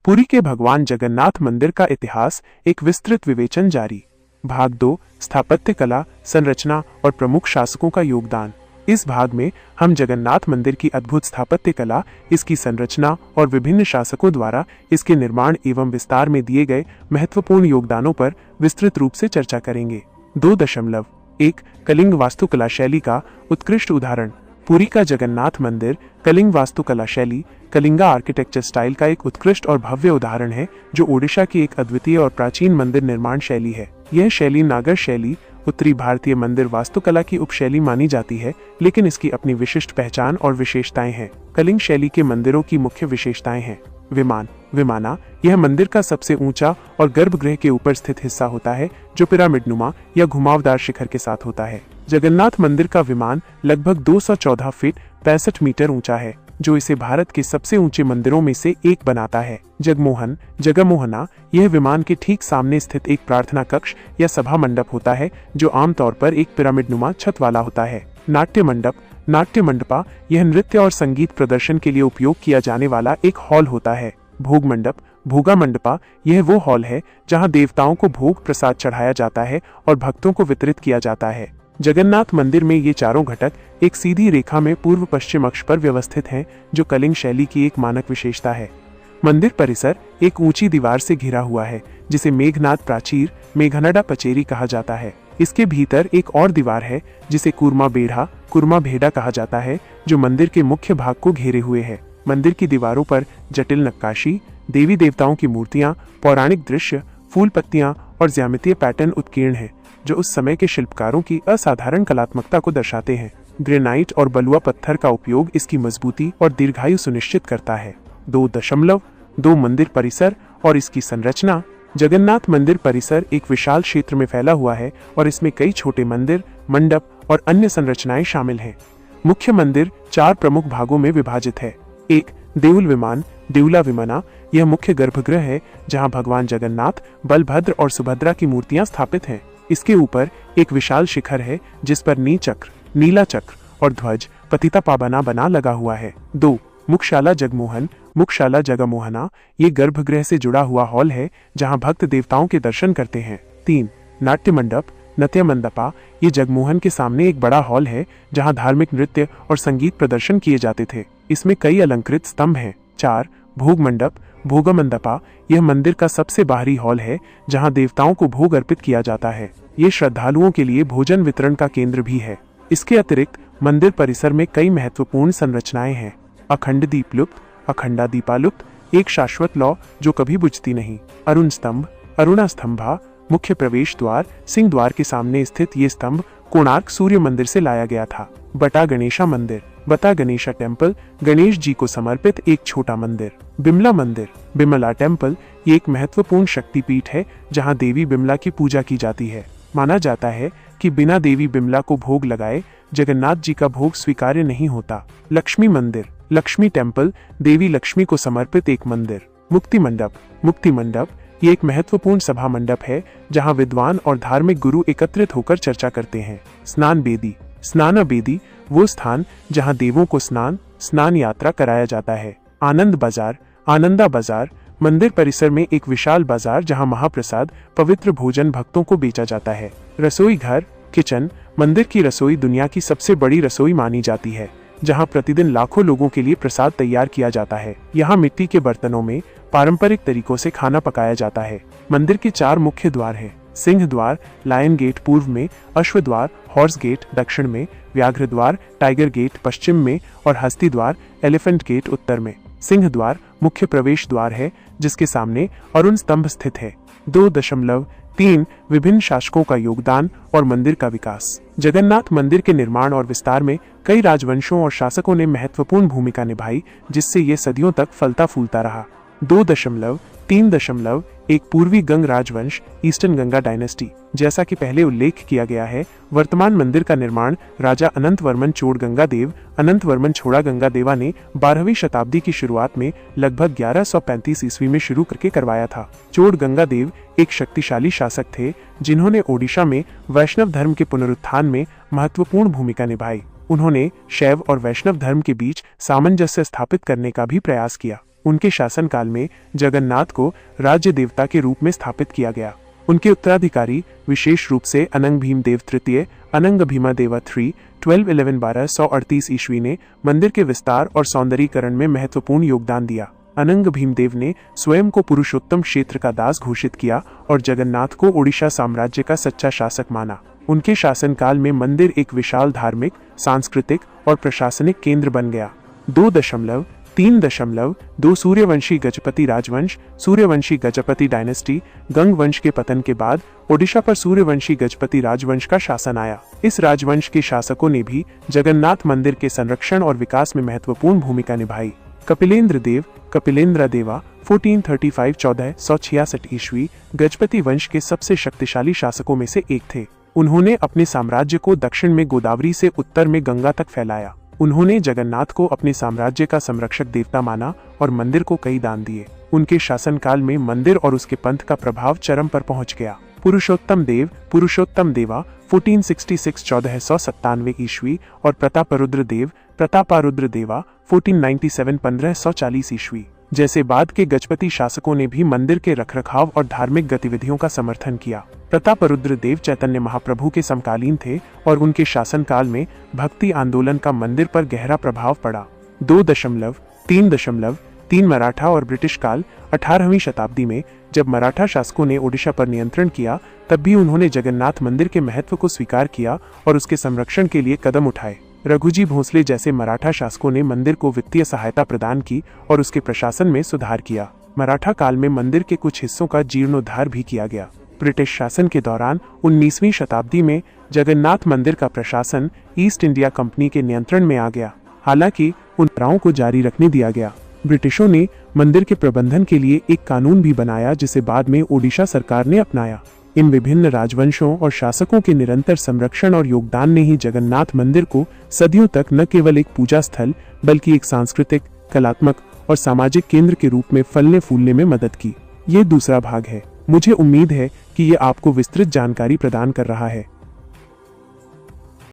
पुरी के भगवान जगन्नाथ मंदिर का इतिहास, एक विस्तृत विवेचन जारी। भाग 2, स्थापत्य कला, संरचना और प्रमुख शासकों का योगदान। इस भाग में हम जगन्नाथ मंदिर की अद्भुत स्थापत्य कला, इसकी संरचना और विभिन्न शासकों द्वारा इसके निर्माण एवं विस्तार में दिए गए महत्वपूर्ण योगदानों पर विस्तृत रूप से चर्चा करेंगे। 2.1 कलिंग वास्तुकला शैली का उत्कृष्ट उदाहरण। पुरी का जगन्नाथ मंदिर कलिंग वास्तुकला शैली, कलिंगा आर्किटेक्चर स्टाइल का एक उत्कृष्ट और भव्य उदाहरण है, जो ओडिशा की एक अद्वितीय और प्राचीन मंदिर निर्माण शैली है। यह शैली नागर शैली, उत्तरी भारतीय मंदिर वास्तुकला की उपशैली मानी जाती है, लेकिन इसकी अपनी विशिष्ट पहचान और विशेषताएं हैं। कलिंग शैली के मंदिरों की मुख्य विशेषताएं हैं। विमाना, यह मंदिर का सबसे ऊंचा और गर्भगृह के ऊपर स्थित हिस्सा होता है, जो पिरामिडनुमा या घुमावदार शिखर के साथ होता है। जगन्नाथ मंदिर का विमान लगभग 214 फीट 65 मीटर ऊंचा है, जो इसे भारत के सबसे ऊंचे मंदिरों में से एक बनाता है। जगमोहना, यह विमान के ठीक सामने स्थित एक प्रार्थना कक्ष या सभा मंडप होता है, जो आमतौर पर एक पिरामिडनुमा छत वाला होता है। नाट्य मंडपा, यह नृत्य और संगीत प्रदर्शन के लिए उपयोग किया जाने वाला एक हॉल होता है। भोगा मंडपा, यह वो हॉल है जहां देवताओं को भोग प्रसाद चढ़ाया जाता है और भक्तों को वितरित किया जाता है। जगन्नाथ मंदिर में ये चारों घटक एक सीधी रेखा में पूर्व पश्चिम अक्ष पर व्यवस्थित हैं, जो कलिंग शैली की एक मानक विशेषता है। मंदिर परिसर एक ऊंची दीवार से घिरा हुआ है, जिसे मेघनाद प्राचीर, मेघनाडा पचेरी कहा जाता है। इसके भीतर एक और दीवार है, जिसे कुरमा भेड़ा कहा जाता है, जो मंदिर के मुख्य भाग को घेरे हुए है। मंदिर की दीवारों पर जटिल नक्काशी, देवी देवताओं की मूर्तियां, पौराणिक दृश्य, फूल पत्तियां और ज्यामितीय पैटर्न उत्कीर्ण है, जो उस समय के शिल्पकारों की असाधारण कलात्मकता को दर्शाते हैं। ग्रेनाइट और बलुआ पत्थर का उपयोग इसकी मजबूती और दीर्घायु सुनिश्चित करता है। 2.2 मंदिर परिसर और इसकी संरचना। जगन्नाथ मंदिर परिसर एक विशाल क्षेत्र में फैला हुआ है और इसमें कई छोटे मंदिर, मंडप और अन्य संरचनाएं शामिल हैं। मुख्य मंदिर 4 प्रमुख भागों में विभाजित है। 1. देउला विमाना, यह मुख्य गर्भगृह है, जहां भगवान जगन्नाथ, बलभद्र और सुभद्रा की मूर्तियां स्थापित हैं। इसके ऊपर एक विशाल शिखर है, जिस पर नीला चक्र और ध्वज पतितापावना बना लगा हुआ है। 2. मुखशाला जगमोहना, ये गर्भगृह से जुड़ा हुआ हॉल है, जहां भक्त देवताओं के दर्शन करते हैं। 3. नत्य मंडपा, ये जगमोहन के सामने एक बड़ा हॉल है, जहां धार्मिक नृत्य और संगीत प्रदर्शन किए जाते थे। इसमें कई अलंकृत स्तंभ हैं। 4. भोग मंडपा, यह मंदिर का सबसे बाहरी हॉल है, जहां देवताओं को भोग अर्पित किया जाता है। ये श्रद्धालुओं के लिए भोजन वितरण का केंद्र भी है। इसके अतिरिक्त मंदिर परिसर में कई महत्वपूर्ण संरचनाएं हैं। अखंडा दीपालुप्त, एक शाश्वत लौ जो कभी बुझती नहीं। अरुणा स्तंभा, मुख्य प्रवेश द्वार, सिंह द्वार के सामने स्थित ये स्तंभ कोणार्क सूर्य मंदिर से लाया गया था। बटा गणेशा टेम्पल, गणेश जी को समर्पित एक छोटा मंदिर। बिमला टेम्पल, ये एक महत्वपूर्ण शक्तिपीठ है, जहां देवी बिमला की पूजा की जाती है। माना जाता है कि बिना देवी बिमला को भोग लगाए जगन्नाथ जी का भोग स्वीकार्य नहीं होता। लक्ष्मी टेम्पल, देवी लक्ष्मी को समर्पित एक मंदिर। मुक्ति मंडप, ये एक महत्वपूर्ण सभा मंडप है, जहां विद्वान और धार्मिक गुरु एकत्रित होकर चर्चा करते हैं। स्नान बेदी, वो स्थान जहां देवों को स्नान यात्रा कराया जाता है। आनंदा बाजार, मंदिर परिसर में एक विशाल बाजार, जहां महाप्रसाद, पवित्र भोजन भक्तों को बेचा जाता है। रसोई घर, किचन, मंदिर की रसोई दुनिया की सबसे बड़ी रसोई मानी जाती है, जहां प्रतिदिन लाखों लोगों के लिए प्रसाद तैयार किया जाता है। यहाँ मिट्टी के बर्तनों में पारंपरिक तरीकों से खाना पकाया जाता है। मंदिर के 4 मुख्य द्वार हैं। सिंह द्वार, लायन गेट पूर्व में, अश्व द्वार, हॉर्स गेट दक्षिण में, व्याघ्र द्वार, टाइगर गेट पश्चिम में और हस्ती द्वार, एलिफेंट गेट उत्तर में। सिंह द्वार मुख्य प्रवेश द्वार है, जिसके सामने अरुण स्तंभ स्थित है। 2.3 विभिन्न शासकों का योगदान और मंदिर का विकास। जगन्नाथ मंदिर के निर्माण और विस्तार में कई राजवंशों और शासकों ने महत्वपूर्ण भूमिका निभाई, जिससे ये सदियों तक फलता फूलता रहा। 2.3 पूर्वी गंग राजवंश, ईस्टर्न गंगा डायनेस्टी। जैसा कि पहले उल्लेख किया गया है, वर्तमान मंदिर का निर्माण राजा अनंतवर्मन छोड़ा गंगादेवा ने 12वीं शताब्दी की शुरुआत में लगभग 1135 ईस्वी में शुरू करके करवाया था। चोड़ गंगादेव एक शक्तिशाली शासक थे, जिन्होंने ओडिशा में वैष्णव धर्म के पुनरुत्थान में महत्वपूर्ण भूमिका निभाई। उन्होंने शैव और वैष्णव धर्म के बीच सामंजस्य स्थापित करने का भी प्रयास किया। उनके शासनकाल में जगन्नाथ को राज्य देवता के रूप में स्थापित किया गया। उनके उत्तराधिकारी विशेष रूप से अनंग भीमदेव तृतीय, अनंग भीमादेवा 3, 1238 ईस्वी ने मंदिर के विस्तार और सौंदर्यीकरण में महत्वपूर्ण योगदान दिया। अनंग भीमदेव ने स्वयं को पुरुषोत्तम क्षेत्र का दास घोषित किया और जगन्नाथ को ओडिशा साम्राज्य का सच्चा शासक माना। उनके शासनकाल में मंदिर एक विशाल धार्मिक, सांस्कृतिक और प्रशासनिक केंद्र बन गया। 2.3.2 सूर्यवंशी गजपति राजवंश, सूर्यवंशी गजपति डायनेस्टी, गंग वंश के पतन के बाद ओडिशा पर सूर्यवंशी गजपति राजवंश का शासन आया। इस राजवंश के शासकों ने भी जगन्नाथ मंदिर के संरक्षण और विकास में महत्वपूर्ण भूमिका निभाई। कपिलेंद्र देवा 1436 ईस्वी गजपति वंश के सबसे शक्तिशाली शासकों में से एक थे। उन्होंने अपने साम्राज्य को दक्षिण में गोदावरी से उत्तर में गंगा तक फैलाया। उन्होंने जगन्नाथ को अपने साम्राज्य का संरक्षक देवता माना और मंदिर को कई दान दिए। उनके शासनकाल में मंदिर और उसके पंथ का प्रभाव चरम पर पहुंच गया। पुरुषोत्तम देवा 1496 ईस्वी और प्रतापरुद्र देवा 1497 ईस्वी जैसे बाद के गजपति शासकों ने भी मंदिर के रखरखाव और धार्मिक गतिविधियों का समर्थन किया। प्रतापरुद्र देव चैतन्य महाप्रभु के समकालीन थे और उनके शासनकाल में भक्ति आंदोलन का मंदिर पर गहरा प्रभाव पड़ा। 2.3 मराठा और ब्रिटिश काल 18वीं शताब्दी में जब मराठा शासकों ने ओडिशा पर नियंत्रण किया, तब भी उन्होंने जगन्नाथ मंदिर के महत्व को स्वीकार किया और उसके संरक्षण के लिए कदम उठाए। रघुजी भोसले जैसे मराठा शासकों ने मंदिर को वित्तीय सहायता प्रदान की और उसके प्रशासन में सुधार किया। मराठा काल में मंदिर के कुछ हिस्सों का जीर्णोद्धार भी किया गया। ब्रिटिश शासन के दौरान 19वीं शताब्दी में जगन्नाथ मंदिर का प्रशासन ईस्ट इंडिया कंपनी के नियंत्रण में आ गया। हालांकि उन परंपराओं को जारी रखने दिया गया। ब्रिटिशों ने मंदिर के प्रबंधन के लिए एक कानून भी बनाया, जिसे बाद में ओडिशा सरकार ने अपनाया। इन विभिन्न राजवंशों और शासकों के निरंतर संरक्षण और योगदान ने ही जगन्नाथ मंदिर को सदियों तक न केवल एक पूजा स्थल बल्कि एक सांस्कृतिक, कलात्मक और सामाजिक केंद्र के रूप में फलने फूलने में मदद की। ये दूसरा भाग है। मुझे उम्मीद है कि ये आपको विस्तृत जानकारी प्रदान कर रहा है।